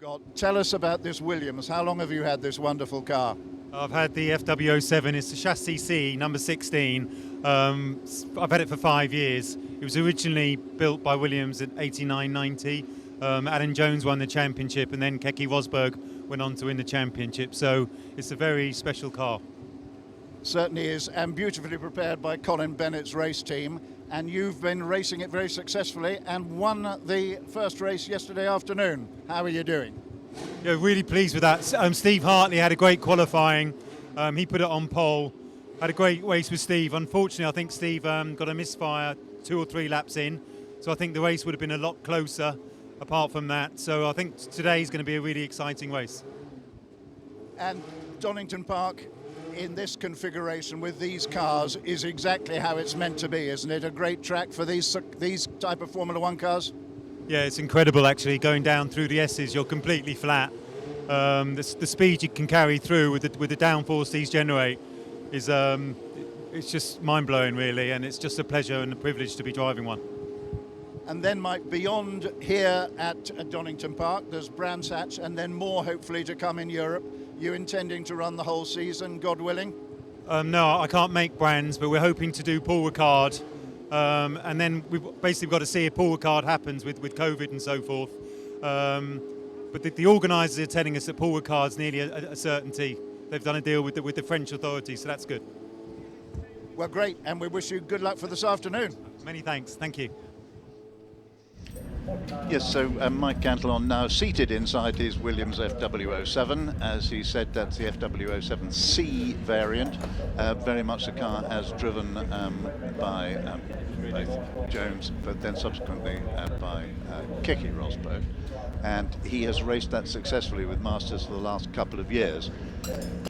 got. Tell us about this Williams. How long have you had this wonderful car? I've had the FW07. It's the chassis C, number 16. I've had it for 5 years. It was originally built by Williams in 89-90. Alan Jones won the championship, and then Keke Rosberg went on to win the championship. So it's a very special car. Certainly is, and beautifully prepared by Colin Bennett's race team. And you've been racing it very successfully and won the first race yesterday afternoon. How are you doing? Yeah, really pleased with that. Steve Hartley had a great qualifying. He put it on pole. Had a great race with Steve. Unfortunately, I think Steve got a misfire 2 or 3 laps in. So I think the race would have been a lot closer apart from that. So I think today's going to be a really exciting race. And Donington Park, in this configuration with these cars, is exactly how it's meant to be, isn't it? A great track for these type of Formula One cars. Yeah, it's incredible actually. Going down through the S's, you're completely flat. The speed you can carry through with the downforce these generate is it's just mind-blowing really, and it's just a pleasure and a privilege to be driving one. And then, Mike, beyond here at Donington Park, there's Brands Hatch, and then more hopefully to come in Europe. You intending to run the whole season, God willing? No, I can't make Brands, but we're hoping to do Paul Ricard. And then we've basically got to see if Paul Ricard happens with COVID and so forth. But the organisers are telling us that Paul Ricard's nearly a certainty. They've done a deal with the French authorities, so that's good. Well, great, and we wish you good luck for this afternoon. Many thanks, thank you. Yes, so Mike Cantillon now seated inside his Williams FW07. As he said, that's the FW07C variant. Very much the car as driven by both Jones, but then subsequently by Keke Rosberg. And he has raced that successfully with Masters for the last couple of years.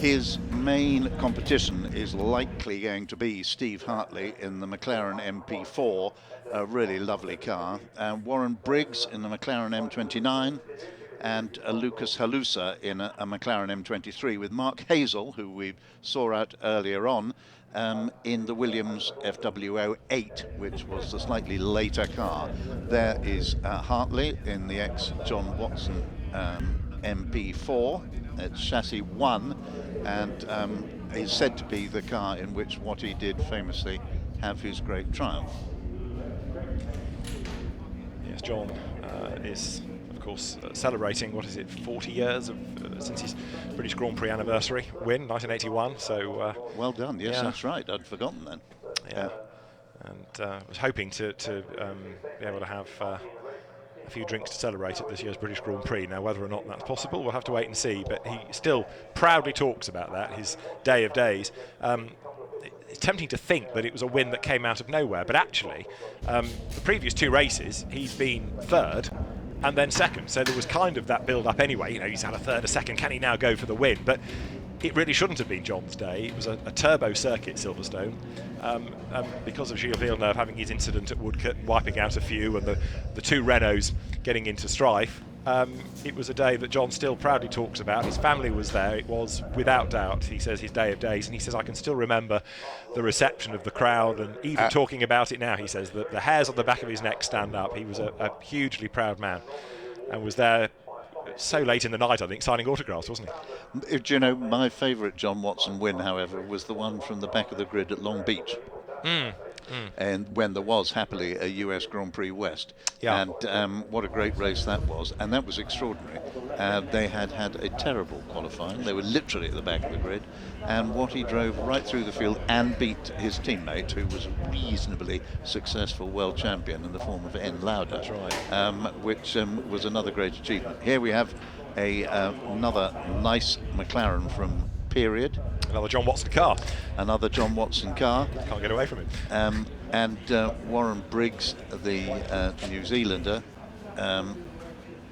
His main competition is likely going to be Steve Hartley in the McLaren MP4, a really lovely car, Warren Briggs in the McLaren M29, and Lucas Halusa in a McLaren M23, with Mark Hazel, who we saw out earlier on, in the Williams FW08, which was the slightly later car. There is Hartley in the ex-John Watson MP4. It's chassis 1, and is said to be the car in which Watty did famously have his great triumph. Yes, John is, of course, celebrating, 40 years since his British Grand Prix anniversary win, 1981. So well done. Yes, yeah. That's right. I'd forgotten then. Yeah, and was hoping to be able to have a few drinks to celebrate at this year's British Grand Prix. Now, whether or not that's possible, we'll have to wait and see. But he still proudly talks about that, his day of days. It's tempting to think that it was a win that came out of nowhere, but actually, the previous 2 races, he's been third and then second. So there was kind of that build-up anyway. You know, he's had a third, a second. Can he now go for the win? But it really shouldn't have been John's day. It was a turbo circuit, Silverstone, because of Gilles Villeneuve having his incident at Woodcote, wiping out a few, and the 2 Renaults getting into strife. It was a day that John still proudly talks about. His family was there. It was, without doubt, he says, his day of days. And he says, I can still remember the reception of the crowd, and even talking about it now, he says that the hairs on the back of his neck stand up. He was a hugely proud man and was there so late in the night, I think, signing autographs, wasn't he? Do you know, my favourite John Watson win, however, was the one from the back of the grid at Long Beach. And when there was happily a US Grand Prix West. Yeah. And what a great race that was, and that was extraordinary. They had a terrible qualifying. They were literally at the back of the grid, and Watty drove right through the field and beat his teammate, who was a reasonably successful world champion in the form of N. Lauda. That's right. Which was another great achievement. Here we have another nice McLaren from period. Another John Watson car. Another John Watson car. Can't get away from it. And Warren Briggs, the New Zealander,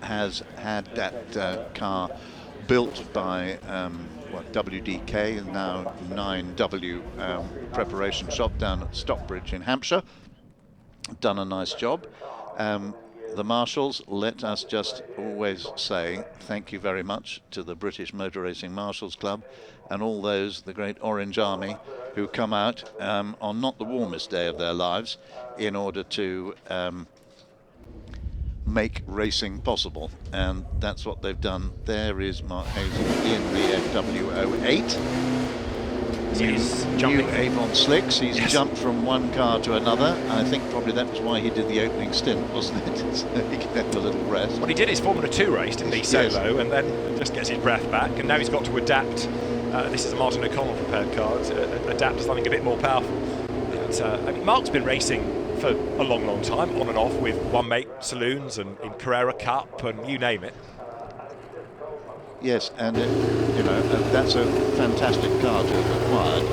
has had that car built by WDK, and now 9W preparation shop down at Stockbridge in Hampshire. Done a nice job. The marshals, let us just always say thank you very much to the British Motor Racing Marshals Club and all those, the great Orange Army, who come out on not the warmest day of their lives in order to make racing possible, and that's what they've done. There is Mark Hazen in the FW08. He's jumping. New Avon slicks. He's Yes. jumped from one car to another. I think probably that was why he did the opening stint, wasn't it? So he could have a little rest. Well, he did his Formula 2 race, didn't he, solo, and then just gets his breath back, and now he's got to adapt. This is a Martin O'Connell prepared car, to adapt to something a bit more powerful. But, I mean, Mark's been racing for a long, long time, on and off with one mate saloons and in Carrera Cup and you name it. Yes, and that's a fantastic car to have acquired.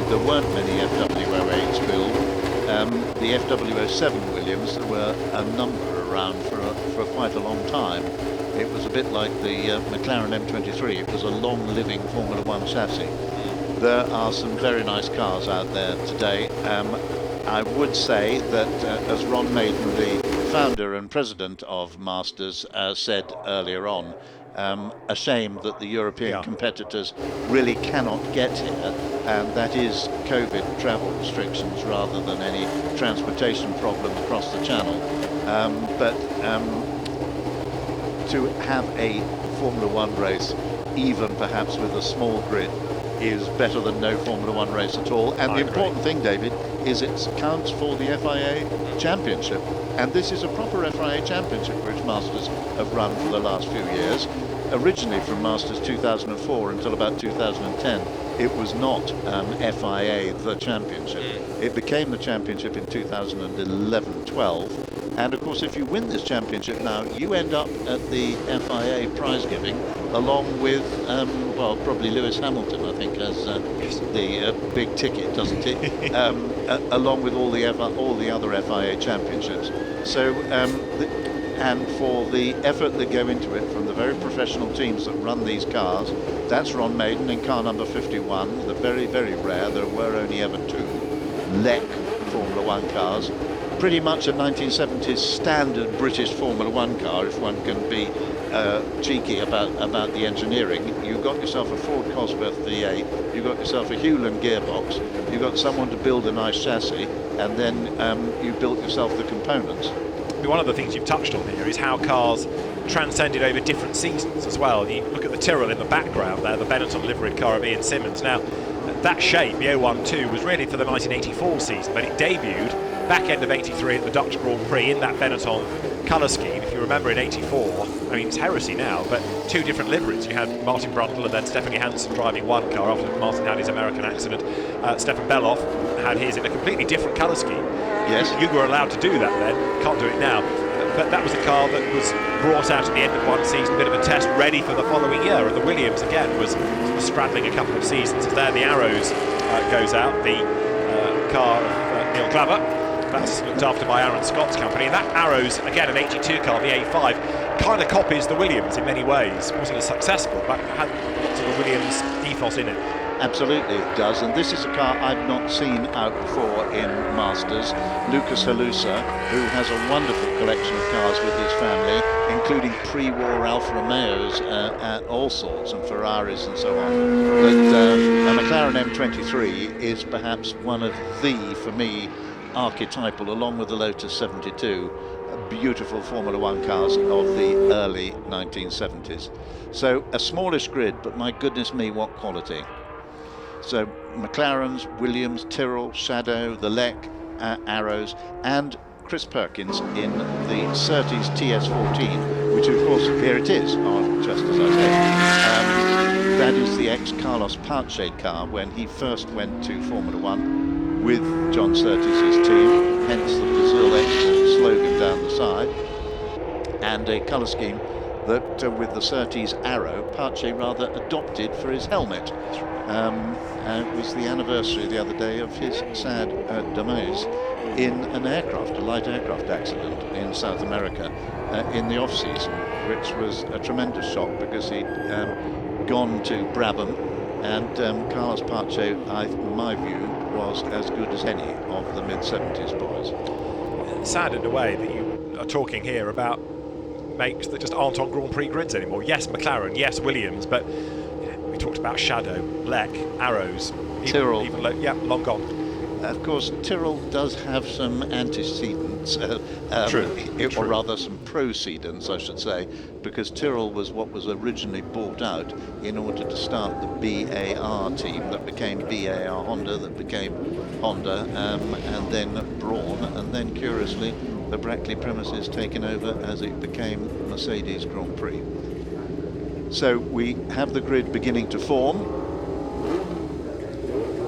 There weren't many FW08s built. The FW07 Williams, there were a number around for quite a long time. It was a bit like the McLaren M23. It was a long-living Formula One chassis. There are some very nice cars out there today. I would say that, as Ron Maiden, the founder and president of Masters, said earlier on, a shame that the European competitors really cannot get here, and that is COVID travel restrictions rather than any transportation problem across the channel. But to have a Formula One race, even perhaps with a small grid, is better than no Formula One race at all. And the important thing, David, is it counts for the FIA Championship. And this is a proper FIA Championship which Masters have run for the last few years. Originally from Masters 2004 until about 2010, it was not FIA the championship. It became the championship in 2011-12. And of course, if you win this championship now, you end up at the FIA prize giving, along with, well, probably Lewis Hamilton, I think, has the big ticket, doesn't it? Along with all the other FIA championships. So, and for the effort that go into it from the very professional teams that run these cars, that's Ron Maiden in car number 51, the very, very rare, there were only ever two LEC Formula One cars. Pretty much a 1970s standard British Formula One car, if one can be cheeky about the engineering. You got yourself a Ford Cosworth V8, you got yourself a Hewland gearbox, you got someone to build a nice chassis, and then you built yourself the components. One of the things you've touched on here is how cars transcended over different seasons as well. You look at the Tyrrell in the background there, the Benetton liveried car of Ian Simmons. Now, that shape, the 012, was really for the 1984 season, but it debuted back end of 83 at the Dutch Grand Prix in that Benetton colour scheme. If you remember in 84, I mean, it's heresy now, but two different liveries. You had Martin Brundle and then Stephanie Hansen driving one car after Martin had his American accident. Stefan Beloff had his in a completely different colour scheme. Yes. You were allowed to do that then, can't do it now. But that was a car that was brought out at the end of one season, bit of a test, ready for the following year. And the Williams, again, was straddling a couple of seasons. As there, the Arrows goes out, the car of Neil Glover. That's looked after by Aaron Scott's company. And that Arrows, again, an 82 car, the A5, kind of copies the Williams in many ways. Wasn't as successful, but had lots of the Williams ethos in it. Absolutely it does, and this is a car I've not seen out before in Masters. Lucas Halusa, who has a wonderful collection of cars with his family, including pre-war Alfa Romeos and all sorts, and Ferraris and so on. But a McLaren M23 is perhaps one of the, for me, archetypal, along with the Lotus 72, beautiful Formula One cars of the early 1970s. So a smallish grid, but my goodness me, what quality. So McLarens, Williams, Tyrrell, Shadow, the LEC, Arrows, and Chris Perkins in the Surtees TS14, which of course, here it is, just as I said. That is the ex-Carlos Pache car when he first went to Formula One with John Surtees' team, hence the Brazil export slogan down the side, and a colour scheme that with the Surtees Arrow, Pache rather adopted for his helmet. It was the anniversary the other day of his sad demise in an aircraft, a light aircraft accident in South America in the off-season, which was a tremendous shock because he'd gone to Brabham, and Carlos Pache, in my view, was as good as any of the mid-70s boys. Sad in a way that you are talking here about makes that just aren't on Grand Prix grids anymore. Yes, McLaren, yes, Williams, but we talked about Shadow, LEC, Arrows, Tyrrell. long gone. Of course, Tyrrell does have some antecedent seedants, or rather some pro-seedants, I should say, because Tyrrell was what was originally bought out in order to start the BAR team that became BAR Honda, that became Honda, and then Braun, and then curiously the Brackley premises taken over as it became Mercedes Grand Prix. So we have the grid beginning to form.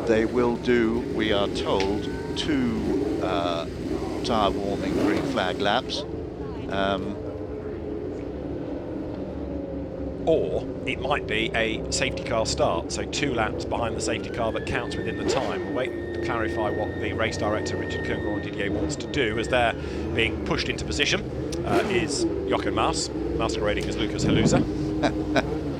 They will do, we are told, 2 tyre warming green flag laps. Or it might be a safety car start, so 2 laps behind the safety car that counts within the time. We're waiting to clarify what the race director, Richard Coengrand-Didier, wants to do, as they're being pushed into position. Is Jochen Maas, masquerading as Lucas Halusa.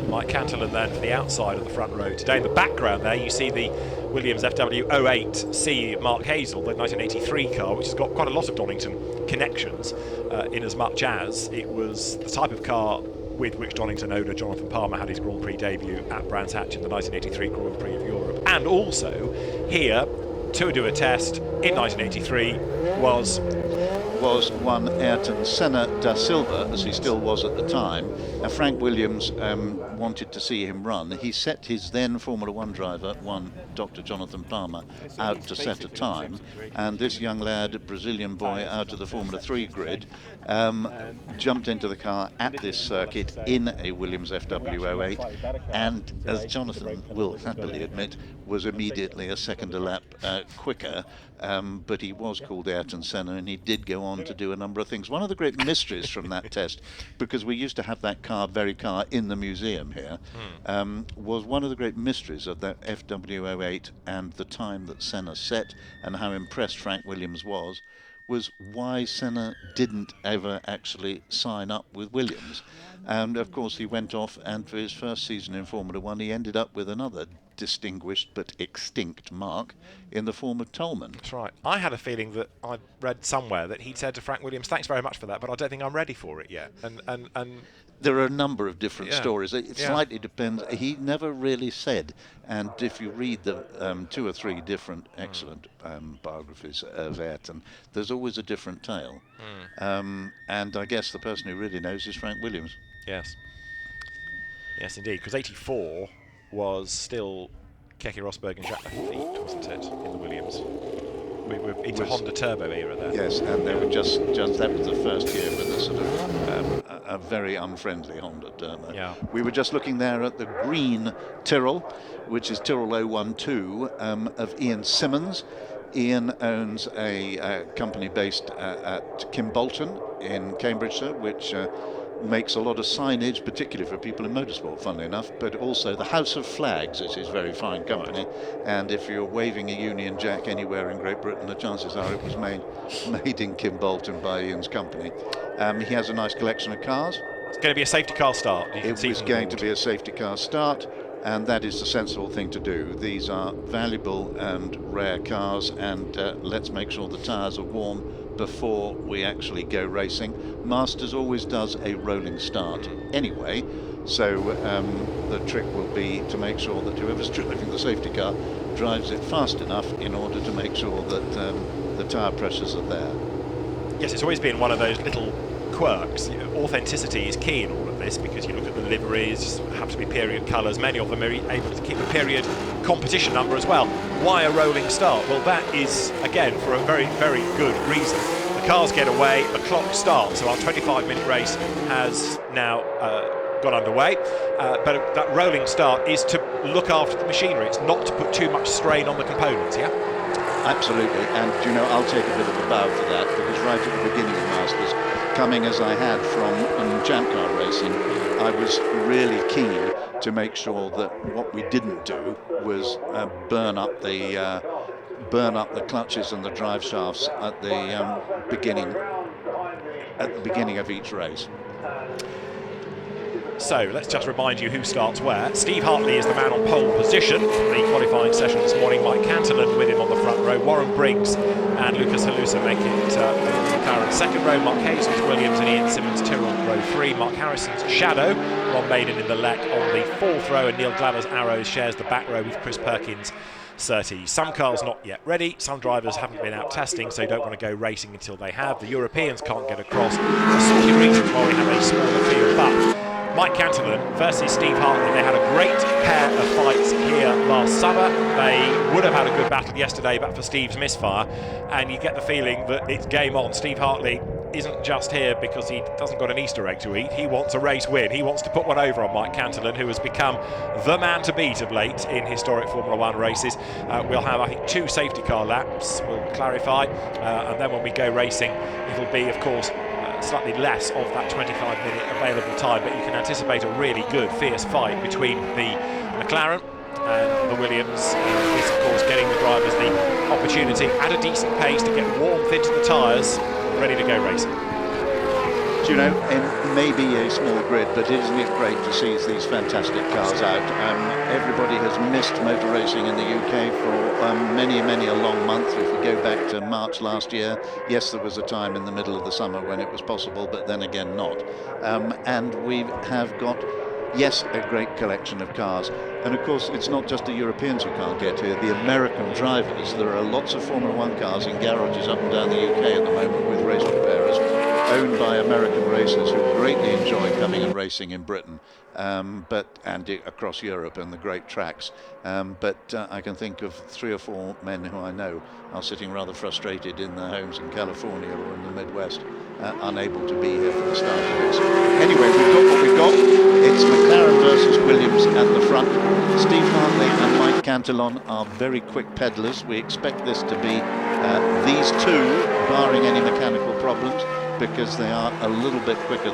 Mike Cantillon then for the outside of the front row today. In the background there you see the Williams FW08C Mark Hazel, the 1983 car, which has got quite a lot of Donington connections, in as much as it was the type of car with which Donington owner Jonathan Palmer had his Grand Prix debut at Brands Hatch in the 1983 Grand Prix of Europe. And also here to do a test in 1983 was one Ayrton Senna da Silva, as he still was at the time. Frank Williams wanted to see him run. He set his then Formula 1 driver, Dr. Jonathan Palmer, out to set a time, and this young lad, Brazilian boy out of the Formula 3 grid, jumped into the car at this circuit in a Williams FW08, and as Jonathan will happily admit, was immediately a second a lap quicker, but he was called Ayrton Senna, and he did go on to do a number of things. One of the great mysteries from that test, because we used to have that very car in the museum here, was one of the great mysteries of that FW08 and the time that Senna set and how impressed Frank Williams was why Senna didn't ever actually sign up with Williams. And of course he went off, and for his first season in Formula 1 he ended up with another distinguished but extinct mark in the form of Tolman. That's right. I had a feeling that I read somewhere that he'd said to Frank Williams, thanks very much for that, but I don't think I'm ready for it yet. And there are a number of different stories. It slightly depends. He never really said, and if you read the 2 or 3 different excellent biographies of Ayrton, there's always a different tale. And I guess the person who really knows is Frank Williams. Yes. Yes, indeed, because 84 was still Keke Rosberg and Jacques Lafitte, wasn't it, in the Williams? We were into Honda Turbo era there. Yes, and they were just that was the first year with a sort of a very unfriendly Honda Turbo. Yeah. We were just looking there at the green Tyrrell, which is Tyrrell 012 of Ian Simmons. Ian owns a company based at Kimbolton in Cambridgeshire, which makes a lot of signage, particularly for people in motorsport, funnily enough, but also the House of Flags is his very fine company. And if you're waving a Union Jack anywhere in Great Britain, the chances are it was made in Kimbolton by Ian's company. He has a nice collection of cars. It's going to be a safety car start. It was going to be a safety car start, and that is the sensible thing to do. These are valuable and rare cars, and let's make sure the tyres are warm before we actually go racing. Masters always does a rolling start anyway, so the trick will be to make sure that whoever's driving the safety car drives it fast enough in order to make sure that the tyre pressures are there. Yes, it's always been one of those little quirks. Authenticity is key in all of this, because you look at the liveries, have to be period colours, many of them are able to keep a period competition number as well. Why a rolling start? Well, that is, again, for a very, very good reason. The cars get away, the clock starts, so our 25-minute race has now got underway, but that rolling start is to look after the machinery. It's not to put too much strain on the components, yeah? Absolutely, and I'll take a bit of a bow for that, because right at the beginning of Masters, coming as I had from Champ Car racing, I was really keen to make sure that what we didn't do was burn up the clutches and the drive shafts at the beginning of each race. So let's just remind you who starts where. Steve Hartley is the man on pole position for the qualifying session this morning. Mike Cantillon with him on the front row. Warren Briggs and Lucas Halusa make it McLaren second row. Mark Hazel's Williams and Ian Simmons Tyrrell row 3. Mark Harrison's Shadow, Ron Maiden in the Lek on the fourth row, and Neil Glamour's Arrows shares the back row with Chris Perkins surtees. Some cars not yet ready, some drivers haven't been out testing, so don't want to go racing until they have. The Europeans can't get across. Assorted reasons why we have a smaller field, but Mike Cantillon versus Steve Hartley, they had a great pair of fights here last summer. They would have had a good battle yesterday but for Steve's misfire, and you get the feeling that it's game on. Steve Hartley isn't just here because he doesn't got an Easter egg to eat. He wants a race win. He wants to put one over on Mike Cantillon, who has become the man to beat of late in historic Formula One races. We'll have, I think, 2 safety car laps, we'll clarify, and then when we go racing, it'll be, of course, slightly less of that 25-minute available time, but you can anticipate a really good, fierce fight between the McLaren and the Williams. This, of course, getting the drivers the opportunity at a decent pace to get warmth into the tyres, ready to go racing. Do you know, it may be a small grid, but isn't it great to see these fantastic cars out? Everybody has missed motor racing in the UK for many a long month. If we go back to March last year, yes, there was a time in the middle of the summer when it was possible, but then again not. And we have got, yes, a great collection of cars. And of course, it's not just the Europeans who can't get here, the American drivers. There are lots of Formula One cars in garages up and down the UK at the moment with race preparers, owned by American racers who greatly enjoy coming and racing in Britain, and across Europe and the great tracks. But I can think of 3 or 4 men who I know are sitting rather frustrated in their homes in California or in the Midwest, unable to be here for the start of this. Anyway, we've got what we've got. It's McLaren versus Williams at the front. Steve Hartley and Mike Cantillon are very quick pedallers. We expect this to be these two, barring any mechanical problems, because they are a little bit quicker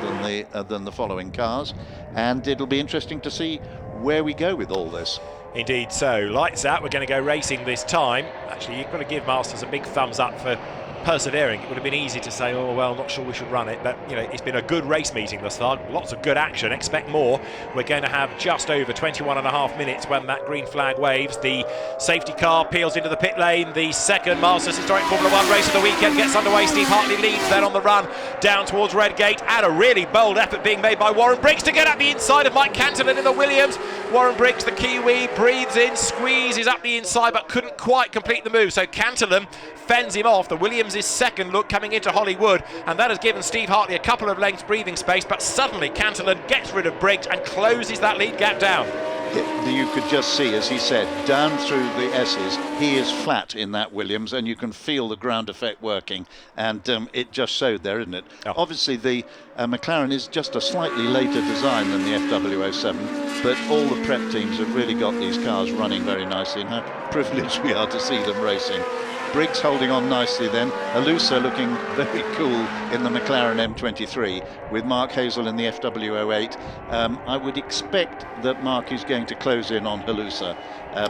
than the following cars, and it'll be interesting to see where we go with all this. Indeed so. Lights out, we're going to go racing this time. Actually, you've got to give Masters a big thumbs up for persevering. It would have been easy to say, oh well, not sure we should run it, but you know, it's been a good race meeting thus far. Lots of good action, expect more. We're going to have just over 21.5 minutes when that green flag waves. The safety car peels into the pit lane. The second Masters Historic Formula One race of the weekend gets underway. Steve Hartley leads then on the run down towards Redgate, and a really bold effort being made by Warren Briggs to get at the inside of Mike Cantillon in the Williams. Warren Briggs, the Kiwi, breathes in, squeezes up the inside but couldn't quite complete the move, so Cantillon fends him off. The Williams is second look coming into Hollywood, and that has given Steve Hartley a couple of lengths breathing space, but suddenly Cantillon gets rid of Briggs and closes that lead gap down. You could just see, as he said, down through the S's, he is flat in that Williams, and you can feel the ground effect working, and it just showed there, isn't it? Oh. Obviously, the McLaren is just a slightly later design than the FW07, but all the prep teams have really got these cars running very nicely, and how privileged we are to see them racing. Briggs holding on nicely then. Halusa looking very cool in the McLaren M23 with Mark Hazel in the FW08. I would expect that Mark is going to close in on Halusa,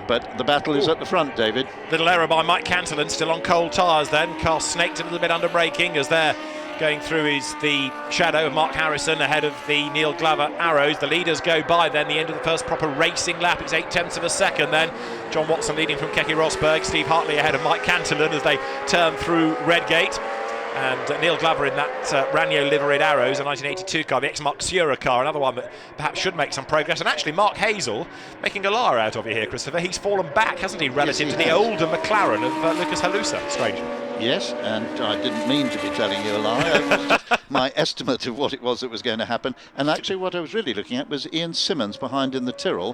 but the battle is at the front, David. Little error by Mike Cantillon, still on cold tyres then. Car snaked a little bit under braking as they're going through is the shadow of Mark Harrison ahead of the Neil Glover Arrows. The leaders go by then, the end of the first proper racing lap. It's 0.8 of a second then. John Watson leading from Keke Rosberg. Steve Hartley ahead of Mike Cantillon as they turn through Redgate. And Neil Glover in that Ranyo liveried Arrows, a 1982 car, the ex-Mark Sura car, another one that perhaps should make some progress. And actually Mark Hazel making a liar out of you here, Christopher. He's fallen back, hasn't he, relative to the older McLaren of Lucas Halusa, strangely. Yes, and I didn't mean to be telling you a lie. It was just my estimate of what it was that was going to happen. And actually what I was really looking at was Ian Simmons behind in the Tyrrell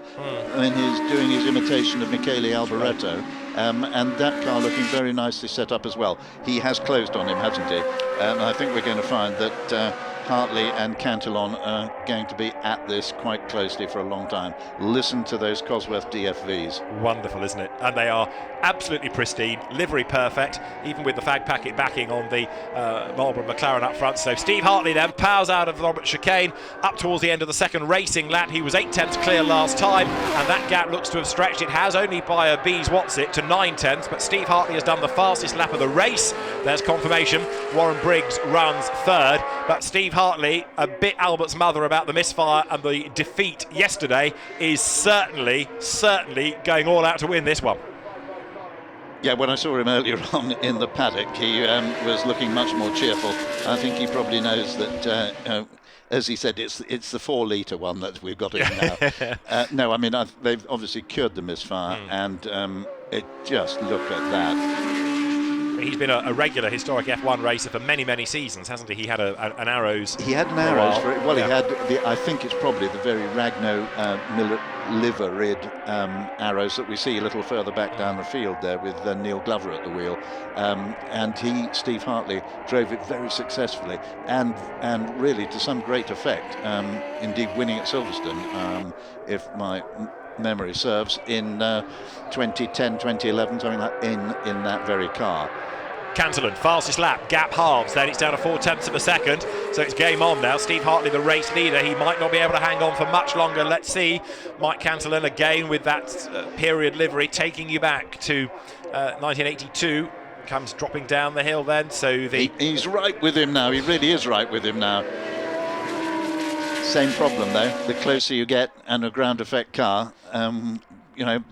when he's doing his imitation of Michele Alboreto. And that car looking very nicely set up as well. He has closed on him, hasn't he? And I think we're going to find that Hartley and Cantillon are going to be at this quite closely for a long time. Listen to those Cosworth DFVs. Wonderful, isn't it? And they are absolutely pristine, livery perfect, even with the fag packet backing on the Marlboro McLaren up front. So Steve Hartley then powers out of the Robert chicane up towards the end of the second racing lap. He was 0.8 clear last time, and that gap looks to have stretched. It has only by a bee's what's it to 0.9, but Steve Hartley has done the fastest lap of the race. There's confirmation. Warren Briggs runs third, but Steve Hartley, a bit Albert's mother about the misfire and the defeat yesterday, is certainly going all out to win this one. Yeah, when I saw him earlier on in the paddock, he was looking much more cheerful. I think he probably knows that, as he said, it's the 4-litre one that we've got in now. No, I mean, they've obviously cured the misfire, and Just look at that. He's been a regular historic F1 racer for many, many seasons, hasn't he? He had an Arrows. He had an Arrows for it. Well, yeah. He had I think it's probably the very Ragno livered Arrows that we see a little further back down the field there with Neil Glover at the wheel. And Steve Hartley, drove it very successfully and really to some great effect. Indeed, winning at Silverstone, if my memory serves, in 2010, 2011, something like in that very car. Cantillon, fastest lap, gap halves, then it's down to 0.4 of a second, so it's game on now. Steve Hartley, the race leader, he might not be able to hang on for much longer. Let's see. Mike Cantillon again with that period livery, taking you back to 1982, comes dropping down the hill then, so he's right with him now. He really is right with him now. Same problem though, the closer you get and a ground effect car,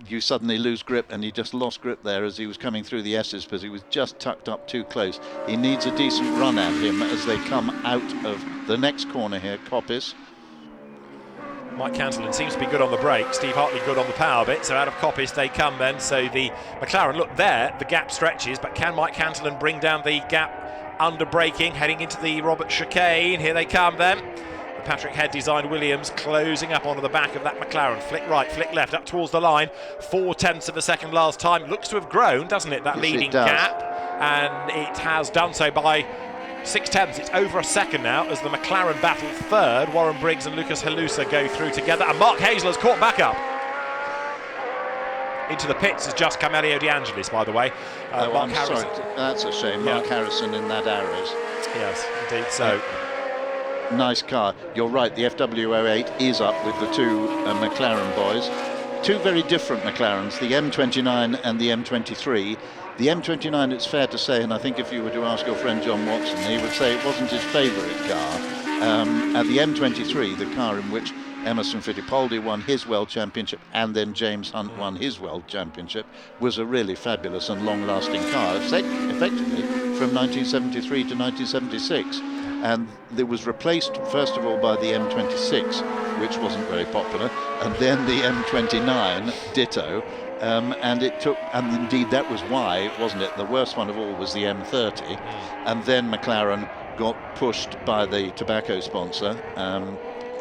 you suddenly lose grip, and he just lost grip there as he was coming through the S's because he was just tucked up too close. He needs a decent run at him as they come out of the next corner here, Coppice. Mike Cantillon seems to be good on the brake, Steve Hartley good on the power bit, so out of Coppice they come then. So the McLaren, look there, the gap stretches, but can Mike Cantillon bring down the gap under braking, heading into the Robert chicane? Here they come then. Patrick Head designed Williams closing up onto the back of that McLaren. Flick right, flick left, up towards the line. 0.4 of a second last time. Looks to have grown, doesn't it, that leading gap? And it has done so by 0.6. It's over a second now as the McLaren battle third. Warren Briggs and Lucas Halusa go through together. And Mark Hazel has caught back up. Into the pits has just come Elio De Angelis, by the way. Mark Harrison. Sorry, that's a shame. Yeah. Mark Harrison in that Arrows. Yes, indeed so. Nice car. You're right, the FW08 is up with the two McLaren boys. Two very different McLarens, the M29 and the M23. The M29, it's fair to say, and I think if you were to ask your friend John Watson, he would say it wasn't his favourite car. And the M23, the car in which Emerson Fittipaldi won his World Championship and then James Hunt won his World Championship, was a really fabulous and long-lasting car, effectively from 1973 to 1976. And it was replaced first of all by the M26, which wasn't very popular, and then the M29 ditto, and indeed that was why, wasn't it, the worst one of all was the M30, and then McLaren got pushed by the tobacco sponsor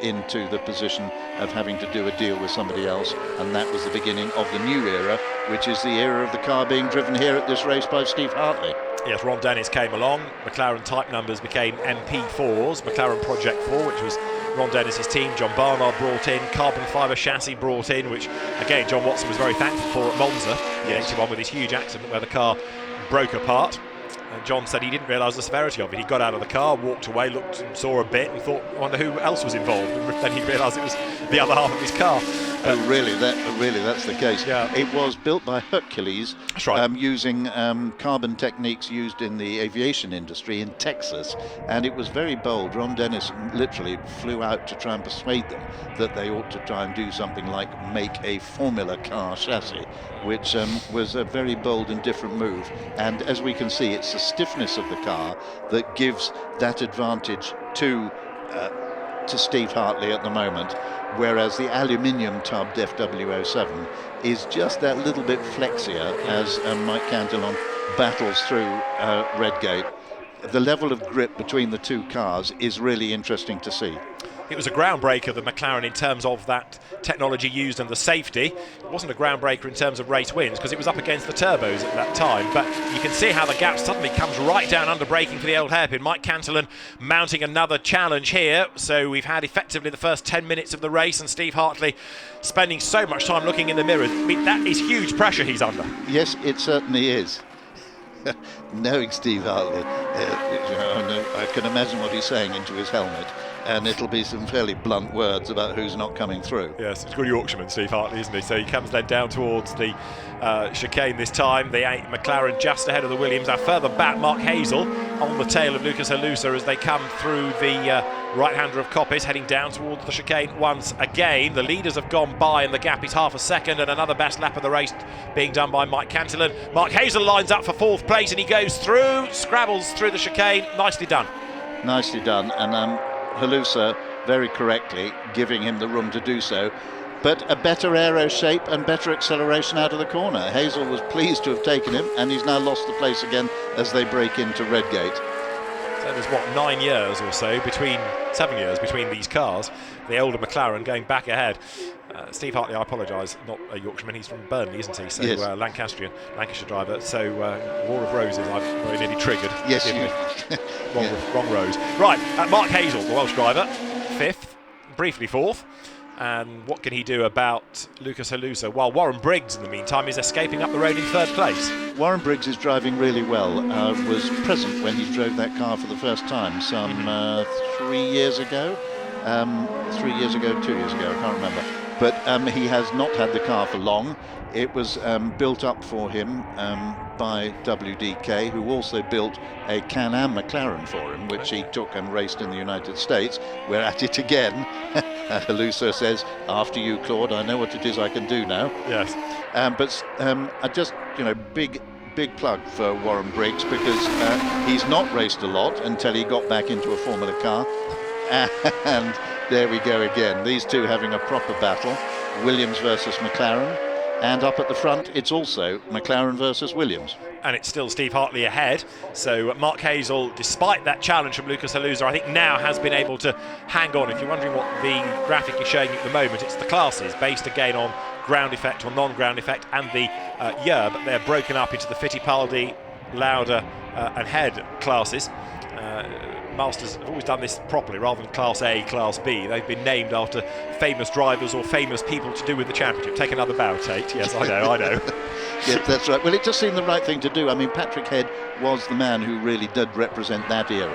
into the position of having to do a deal with somebody else, and that was the beginning of the new era, which is the era of the car being driven here at this race by Steve Hartley. Yes, Ron Dennis came along. McLaren type numbers became MP4s, McLaren Project 4, which was Ron Dennis's team. John Barnard brought in, carbon fibre chassis brought in, which again John Watson was very thankful for at Monza, the 81, with his huge accident where the car broke apart. And John said he didn't realise the severity of it. He got out of the car, walked away, looked and saw a bit and thought, I wonder who else was involved. And then he realised it was the other half of his car. Really, that's the case. Yeah. It was built by Hercules, that's right. Using carbon techniques used in the aviation industry in Texas, and it was very bold. Ron Dennis literally flew out to try and persuade them that they ought to try and do something like make a Formula car chassis, which was a very bold and different move. And as we can see, it's the stiffness of the car that gives that advantage to Steve Hartley at the moment, whereas the aluminium tubbed FW07 is just that little bit flexier as Mike Cantillon battles through Redgate. The level of grip between the two cars is really interesting to see. It was a groundbreaker, the McLaren, in terms of that technology used and the safety. It wasn't a groundbreaker in terms of race wins because it was up against the turbos at that time, but you can see how the gap suddenly comes right down under braking for the old hairpin. Mike Cantillon mounting another challenge here, so we've had effectively the first 10 minutes of the race, and Steve Hartley spending so much time looking in the mirrors. I mean, that is huge pressure he's under. Yes, it certainly is. Knowing Steve Hartley, I can imagine what he's saying into his helmet, and it'll be some fairly blunt words about who's not coming through. Yes, he's a good Yorkshireman, Steve Hartley, isn't he? So he comes then down towards the chicane this time. The McLaren just ahead of the Williams. Now further back, Mark Hazel on the tail of Lucas Halusa as they come through the right-hander of Coppice, heading down towards the chicane once again. The leaders have gone by and the gap is half a second, and another best lap of the race being done by Mike Cantillon. Mark Hazel lines up for fourth place and he goes through, scrabbles through the chicane. Nicely done. Nicely done, and Halusa very correctly giving him the room to do so. but a better aero shape and better acceleration out of the corner. Hazel was pleased to have taken him, and he's now lost the place again as they break into Redgate. So there's what, 9 years or so between, 7 years between these cars. The older McLaren going back ahead. Steve Hartley, I apologise, not a Yorkshireman, he's from Burnley, isn't he? So yes. Lancashire driver. So War of Roses, I've very nearly triggered. Yes, wrong Rose. Right, Mark Hazel, the Welsh driver, 5th, briefly 4th. And what can he do about Lucas Halusa? While Warren Briggs, in the meantime, is escaping up the road in 3rd place. Warren Briggs is driving really well. Was present when he drove that car for the first time some 3 years ago. 2 years ago, I can't remember. But he has not had the car for long. It was built up for him by WDK, who also built a Can-Am McLaren for him, which he took and raced in the United States. We're at it again. Halusa says, after you, Claude, I know what it is I can do now. Yes. But I just, big plug for Warren Briggs, because he's not raced a lot until he got back into a Formula car. And there we go again. These two having a proper battle. Williams versus McLaren. And up at the front, it's also McLaren versus Williams. And it's still Steve Hartley ahead. So Mark Hazel, despite that challenge from Lucas Halusa, I think now has been able to hang on. If you're wondering what the graphic is showing you at the moment, it's the classes based again on ground effect or non-ground effect and the year, but they're broken up into the Fittipaldi, Lauda and Head classes. Masters have always done this properly rather than Class A, Class B. They've been named after famous drivers or famous people to do with the championship. Take another bow, Tate. Yes, I know. Yes, that's right. Well, it just seemed the right thing to do. I mean, Patrick Head was the man who really did represent that era.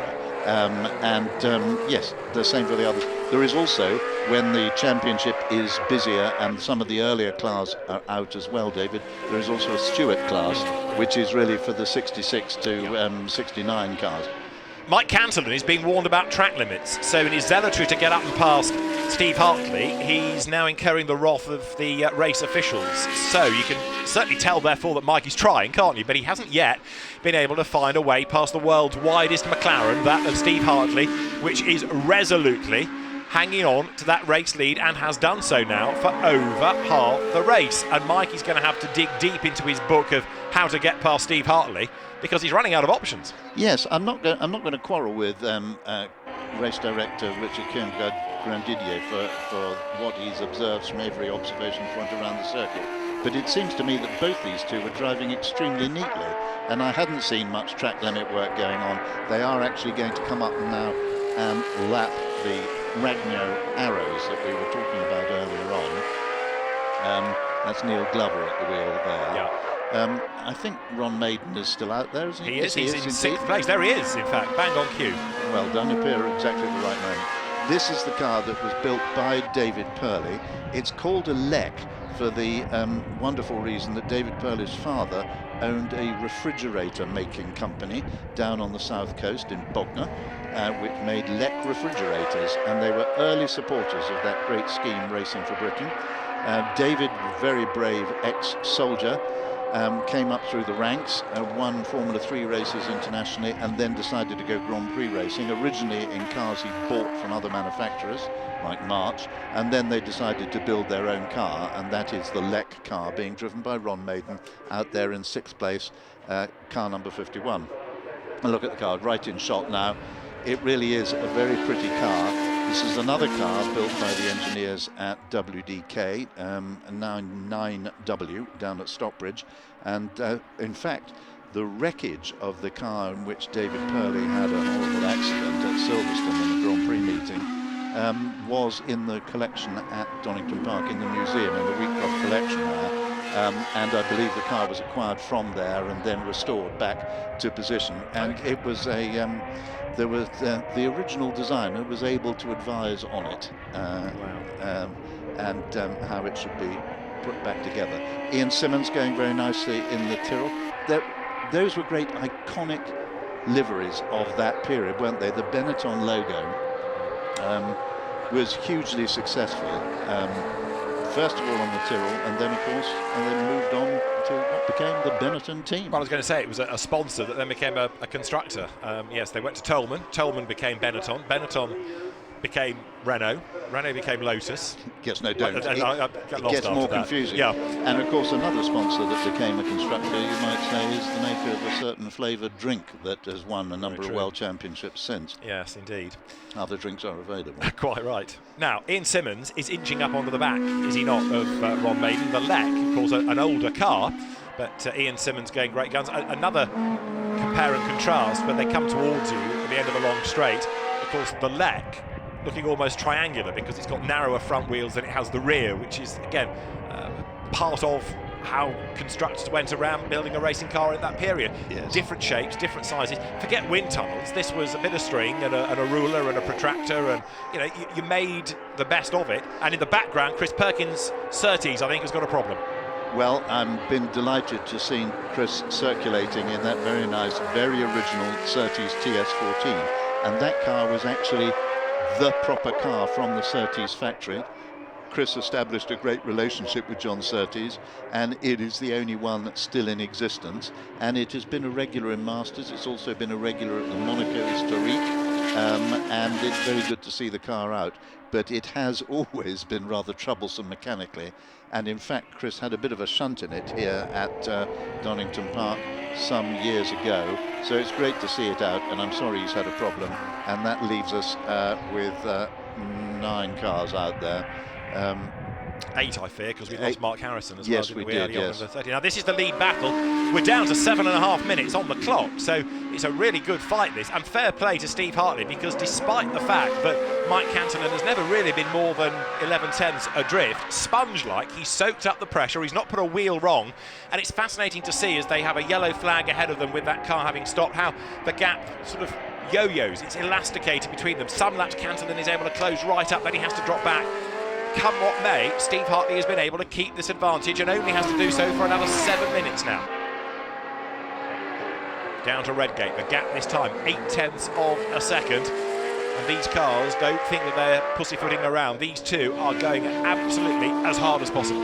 Yes, the same for the others. There is also, when the championship is busier and some of the earlier cars are out as well, David, there is also a Stewart class, which is really for the 66 to 69 cars. Mike Cantillon is being warned about track limits, so in his zealotry to get up and past Steve Hartley, he's now incurring the wrath of the race officials. So you can certainly tell, therefore, that Mike is trying, can't you? But he hasn't yet been able to find a way past the world's widest McLaren, that of Steve Hartley, which is resolutely hanging on to that race lead and has done so now for over half the race. And Mike is going to have to dig deep into his book of how to get past Steve Hartley, because he's running out of options. Yes, I'm not going to quarrel with race director Richard Grandidier for what he's observed from every observation point around the circuit. But it seems to me that both these two were driving extremely neatly, and I hadn't seen much track limit work going on. They are actually going to come up now and lap the Ragno arrows that we were talking about earlier on. That's Neil Glover at the wheel there. Yeah. I think Ron Maiden is still out there, isn't he? He is. He's in 6th place. There he is, in fact, bang on cue. Well done, appear exactly at the right moment. This is the car that was built by David Purley. It's called a Lek for the wonderful reason that David Purley's father owned a refrigerator making company down on the south coast in Bognor, which made Lek refrigerators, and they were early supporters of that great scheme, Racing for Britain. David, very brave ex-soldier, came up through the ranks, won Formula 3 races internationally, and then decided to go Grand Prix racing, originally in cars he bought from other manufacturers like March, and then they decided to build their own car, and that is the Lek car being driven by Ron Maiden out there in 6th place, car number 51. And look at the car right in shot now. It really is a very pretty car. This is another car built by the engineers at WDK, now 9W down at Stockbridge, and in fact the wreckage of the car in which David Purley had a horrible accident at Silverstone in the Grand Prix meeting was in the collection at Donington Park in the museum, in the Wheatcroft collection there. And I believe the car was acquired from there and then restored back to position. And it was a there was the original designer was able to advise on it and how it should be put back together. Ian Simmons going very nicely in the Tyrrell. Those were great iconic liveries of that period, weren't they? The Benetton logo was hugely successful. First of all on the Tyrrell, and then of course, and then moved on to what became the Benetton team. Well, I was going to say it was a sponsor that then became a constructor. Yes, they went to Tolman. Tolman became Benetton. Benetton became Renault. Renault became Lotus. Yes, no, don't. I got It lost gets after more that. confusing. Yeah. And of course, another sponsor that became a constructor, you might say, is the maker of a certain flavoured drink that has won a number of world championships since. Yes, indeed. Other drinks are available. Quite right. Now, Ian Simmons is inching up onto the back, is he not, of Ron Maiden? The Lek, of course, an older car, but Ian Simmons going great guns. Another compare and contrast when they come towards you at the end of a long straight. Of course, the Lek looking almost triangular because it's got narrower front wheels than it has the rear, which is, again, part of how constructors went around building a racing car in that period. Yes. Different shapes, different sizes. Forget wind tunnels. This was a bit of string and a ruler and a protractor, and you made the best of it. And in the background, Chris Perkins' Surtees, I think, has got a problem. Well, I've been delighted to see Chris circulating in that very nice, very original Surtees TS14, and that car was actually the proper car from the Surtees factory. Chris established a great relationship with John Surtees, and it is the only one that's still in existence, and it has been a regular in Masters. It's also been a regular at the Monaco Historique, and it's very good to see the car out, but it has always been rather troublesome mechanically, and in fact Chris had a bit of a shunt in it here at Donington Park some years ago, so it's great to see it out, and I'm sorry he's had a problem, and that leaves us with 9 cars out there. 8, I fear, because we lost Mark Harrison as well. Yes, we did, yes. Now, this is the lead battle. We're down to 7.5 minutes on the clock, so it's a really good fight, this. And fair play to Steve Hartley, because despite the fact that Mike Cantillon has never really been more than 11 tenths adrift, sponge-like, he's soaked up the pressure, he's not put a wheel wrong, and it's fascinating to see as they have a yellow flag ahead of them with that car having stopped, how the gap sort of yo-yos, it's elasticated between them. Some laps Cantillon is able to close right up, then he has to drop back. Come what may, Steve Hartley has been able to keep this advantage and only has to do so for another 7 minutes now. Down to Redgate, the gap this time, 8 tenths of a second. And these cars don't think that they're pussyfooting around. These two are going absolutely as hard as possible.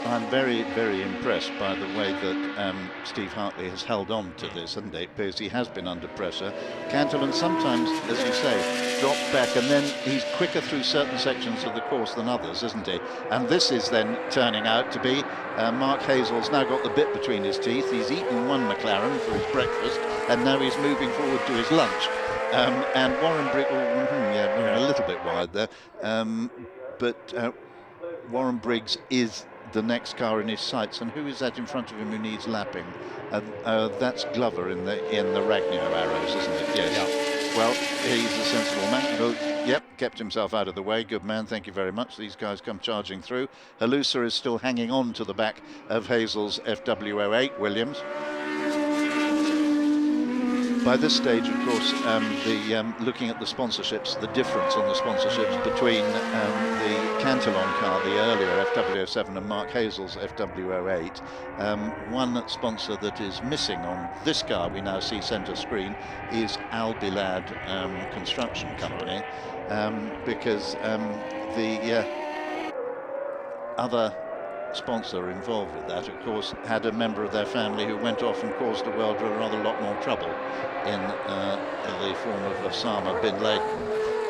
I'm very, very impressed by the way that Steve Hartley has held on to this, hasn't he? Because he has been under pressure. Cantillon sometimes, as you say, drops back, and then he's quicker through certain sections of the course than others, isn't he? And this is then turning out to be Mark Hazel's now got the bit between his teeth. He's eaten one McLaren for his breakfast, and now he's moving forward to his lunch. And Warren Briggs, a little bit wide there, but Warren Briggs is the next car in his sights, and who is that in front of him who needs lapping? That's Glover in the Ragnar arrows, isn't it? Yes. Yeah. Well, he's a sensible man. Yep, kept himself out of the way. Good man, thank you very much. These guys come charging through. Halusa is still hanging on to the back of Hazel's FW08 Williams. By this stage, of course, looking at the sponsorships, the difference on the sponsorships between the Cantillon car, the earlier FW07, and Mark Hazel's FW08, one sponsor that is missing on this car we now see centre screen is Albilad Construction Company, because the other sponsor involved with that, of course, had a member of their family who went off and caused the world a rather lot more trouble in the form of Osama bin Laden.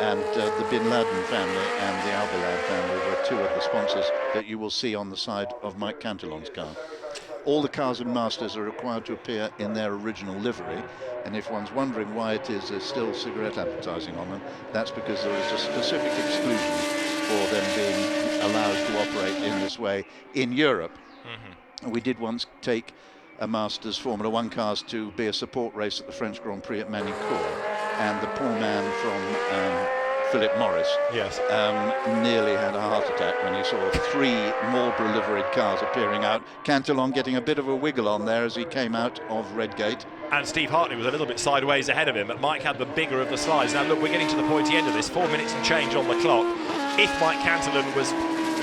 And the bin Laden family and the Albilad family were 2 of the sponsors that you will see on the side of Mike Cantillon's car. All the cars in Masters are required to appear in their original livery, and if one's wondering why it is there's still cigarette advertising on them, that's because there is a specific exclusion for them being allowed to operate in this way in Europe. We did once take a Masters Formula 1 cars to be a support race at the French Grand Prix at Manicourt, and the poor man from Philip Morris nearly had a heart attack when he saw 3 Marlboro liveried cars appearing out. Cantillon getting a bit of a wiggle on there as he came out of Redgate. And Steve Hartley was a little bit sideways ahead of him, but Mike had the bigger of the slides. Now look, we're getting to the pointy end of this, 4 minutes and change on the clock. If Mike Cantillon was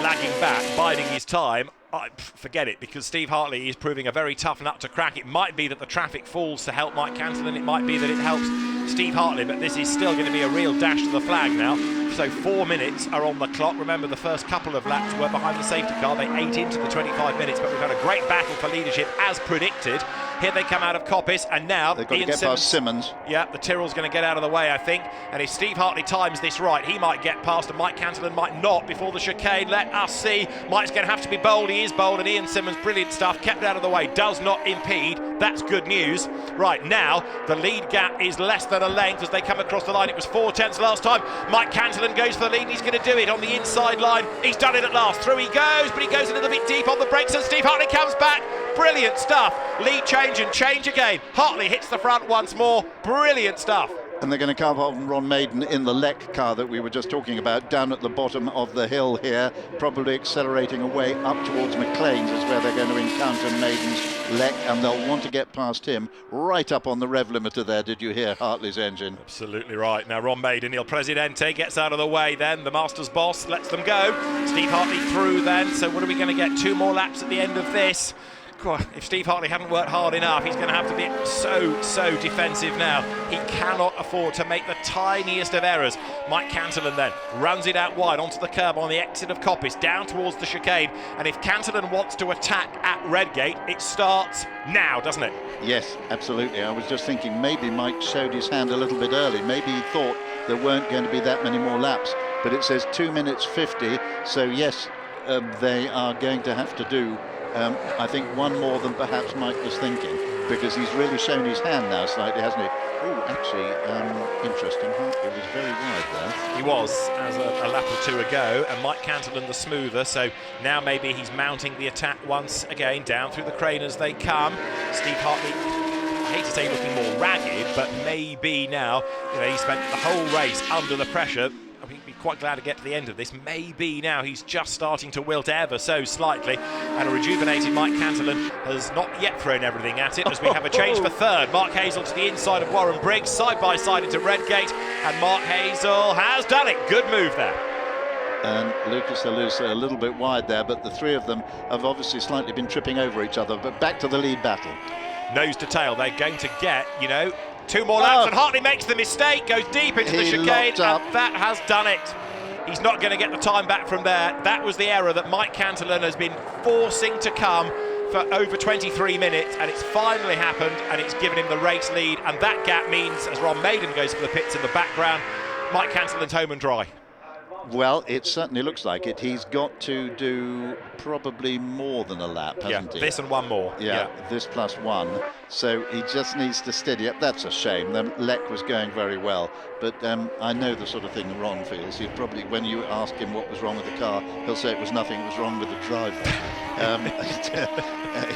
lagging back, biding his time, forget it, because Steve Hartley is proving a very tough nut to crack. It might be that the traffic falls to help Mike Cantillon, it might be that it helps Steve Hartley, but this is still going to be a real dash to the flag now. So 4 minutes are on the clock. Remember, the first couple of laps were behind the safety car. They ate into the 25 minutes, but we've had a great battle for leadership as predicted. Here they come out of Coppice, and now they've got to get past Simmons. Yeah, the Tyrrell's going to get out of the way, I think. And if Steve Hartley times this right, he might get past, and Mike Cantillon might not before the chicane. Let us see. Mike's going to have to be bold. He is bold, and Ian Simmons, brilliant stuff, kept out of the way, does not impede. That's good news. Right, now the lead gap is less than a length as they come across the line. It was 4 tenths last time. Mike Cantillon goes for the lead, and he's going to do it on the inside line. He's done it at last. Through he goes, but he goes a little bit deep on the brakes, and Steve Hartley comes back. Brilliant stuff. Lead change and change again. Hartley hits the front once more. Brilliant stuff. And they're going to come on Ron Maiden in the Leck car that we were just talking about, down at the bottom of the hill here, probably accelerating away up towards McLean's is where they're going to encounter Maiden's Leck, and they'll want to get past him right up on the rev limiter there. Did you hear Hartley's engine? Absolutely right. Now Ron Maiden, Il Presidente, gets out of the way then. The Masters boss lets them go. Steve Hartley through then. So what are we going to get? 2 more laps at the end of this. If Steve Hartley hadn't worked hard enough, he's going to have to be so defensive now. He cannot afford to make the tiniest of errors. Mike Cantillon then runs it out wide onto the curb on the exit of Coppice, down towards the chicane. And if Cantillon wants to attack at Redgate, it starts now, doesn't it? Yes, absolutely. I was just thinking maybe Mike showed his hand a little bit early. Maybe he thought there weren't going to be that many more laps. But it says 2 minutes 50. So yes, they are going to have to do I think one more than perhaps Mike was thinking, because he's really shown his hand now slightly, hasn't he? Oh, actually, interesting. It was very wide there. He was, as a lap or two ago, and Mike Cantillon the smoother, so now maybe he's mounting the attack once again, down through the crane as they come. Steve Hartley, I hate to say looking more ragged, but maybe now, he spent the whole race under the pressure. He'd be quite glad to get to the end of this. Maybe now he's just starting to wilt ever so slightly, and a rejuvenated Mike Cantillon has not yet thrown everything at it as we have a change for third. Mark Hazel to the inside of Warren Briggs, side by side into Redgate, and Mark Hazel has done it. Good move there. And Lucas Halusa a little bit wide there, but the three of them have obviously slightly been tripping over each other. But back to the lead battle. Nose to tail, they're going to get, 2 more laps, and Hartley makes the mistake, goes deep into the chicane, and that has done it. He's not going to get the time back from there. That was the error that Mike Cantillon has been forcing to come for over 23 minutes, and it's finally happened, and it's given him the race lead, and that gap means, as Ron Maiden goes for the pits in the background, Mike Cantillon's home and dry. Well, it certainly looks like it. He's got to do probably more than a lap, hasn't he? This and one more. Yeah, this plus one. So he just needs to steady up. That's a shame. The Leck was going very well. But I know the sort of thing Ron feels. He'd probably, when you ask him what was wrong with the car, he'll say it was nothing, it was wrong with the driver.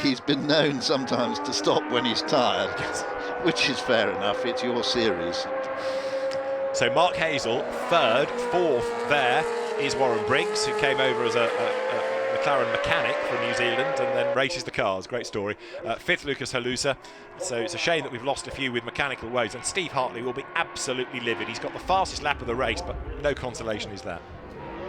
He's been known sometimes to stop when he's tired, which is fair enough. It's your series. So Mark Hazel, third, fourth there is Warren Briggs, who came over as a McLaren mechanic from New Zealand and then races the cars. Great story. Fifth, Lucas Halusa. So it's a shame that we've lost a few with mechanical woes, and Steve Hartley will be absolutely livid. He's got the fastest lap of the race, but no consolation is that.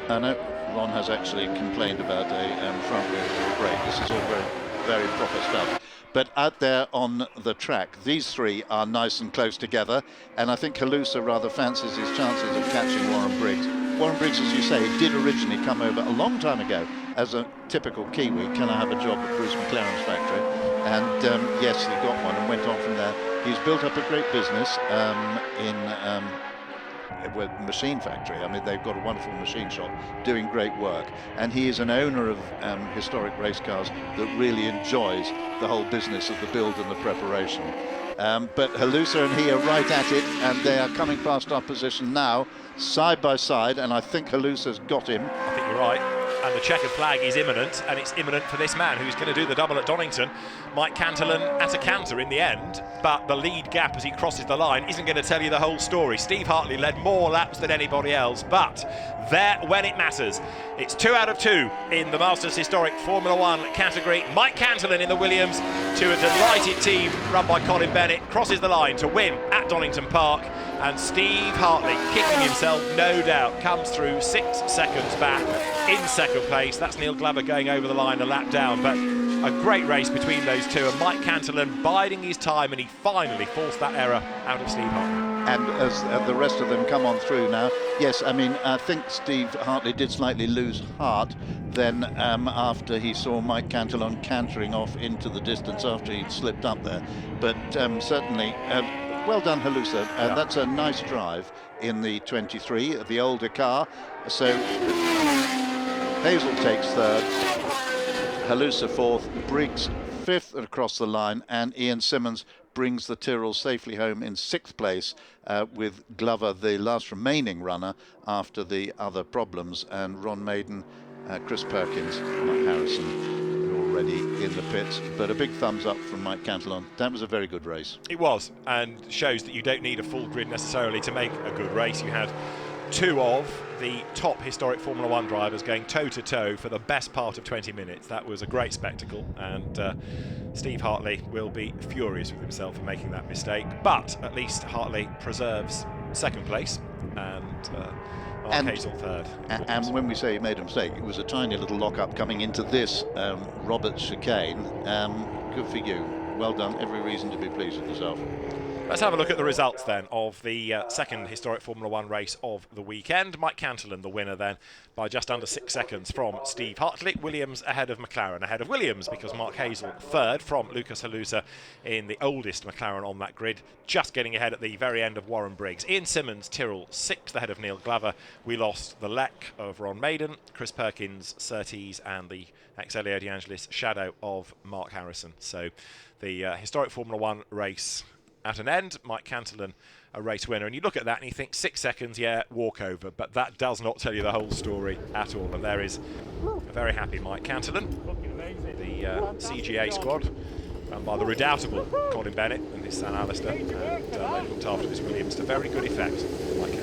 I know Ron has actually complained about a front wheel brake. This is all very, very proper stuff. But out there on the track, these three are nice and close together, and I think Halusa rather fancies his chances of catching Warren Briggs. Warren Briggs, as you say, did originally come over a long time ago as a typical Kiwi. Can I have a job at Bruce McLaren's factory? And yes, he got one and went on from there. He's built up a great business with machine factory. I mean, they've got a wonderful machine shop doing great work, and he is an owner of historic race cars that really enjoys the whole business of the build and the preparation. But Halusa and he are right at it, and they are coming past our position now, side by side, and I think Halusa's got him. I think you're right. And the checkered flag is imminent, and it's imminent for this man who's going to do the double at Donington. Mike Cantillon at a canter in the end, but the lead gap as he crosses the line isn't going to tell you the whole story. Steve Hartley led more laps than anybody else, but there when it matters. It's 2 out of 2 in the Masters Historic Formula 1 category. Mike Cantillon in the Williams, to a delighted team run by Colin Bennett, crosses the line to win at Donington Park, and Steve Hartley, kicking himself no doubt, comes through 6 seconds back in second place. That's Neil Glover going over the line a lap down, but a great race between those two, and Mike Cantillon biding his time, and he finally forced that error out of Steve Hartley. And as the rest of them come on through now, yes, I mean, I think Steve Hartley did slightly lose heart then after he saw Mike Cantillon cantering off into the distance after he'd slipped up there. But certainly, well done, Halusa. That's a nice drive in the 23, the older car. So Hazel takes third, Halusa fourth, Briggs fifth across the line, and Ian Simmons brings the Tyrrell safely home in sixth place, with Glover the last remaining runner after the other problems, and Ron Maiden, Chris Perkins, Mark Harrison are already in the pits. But a big thumbs up from Mike Cantillon. That was a very good race. It was, and shows that you don't need a full grid necessarily to make a good race. You had two of the top historic Formula One drivers going toe-to-toe for the best part of 20 minutes. That was a great spectacle, and Steve Hartley will be furious with himself for making that mistake, but at least Hartley preserves second place, and Mark Hazel third. And when we say he made a mistake, it was a tiny little lock-up coming into this Roberts chicane. Good for you. Well done. Every reason to be pleased with yourself. Let's have a look at the results then of the second historic Formula One race of the weekend. Mike Cantillon, the winner then, by just under 6 seconds from Steve Hartley. Williams ahead of McLaren, ahead of Williams because Mark Hazel third from Lucas Halusa in the oldest McLaren on that grid, just getting ahead at the very end of Warren Briggs. Ian Simmons, Tyrrell, sixth ahead of Neil Glover. We lost the Lek of Ron Maiden, Chris Perkins, Surtees, and the ex-Elio De Angelis shadow of Mark Harrison. So the historic Formula One race at an end. Mike Cantillon a race winner, and you look at that and you think 6 seconds, yeah, walkover, but that does not tell you the whole story at all. And there is a very happy Mike Cantillon, the CGA squad, run by the redoubtable Colin Bennett and his son Alistair, and they looked after this Williams to very good effect. Mike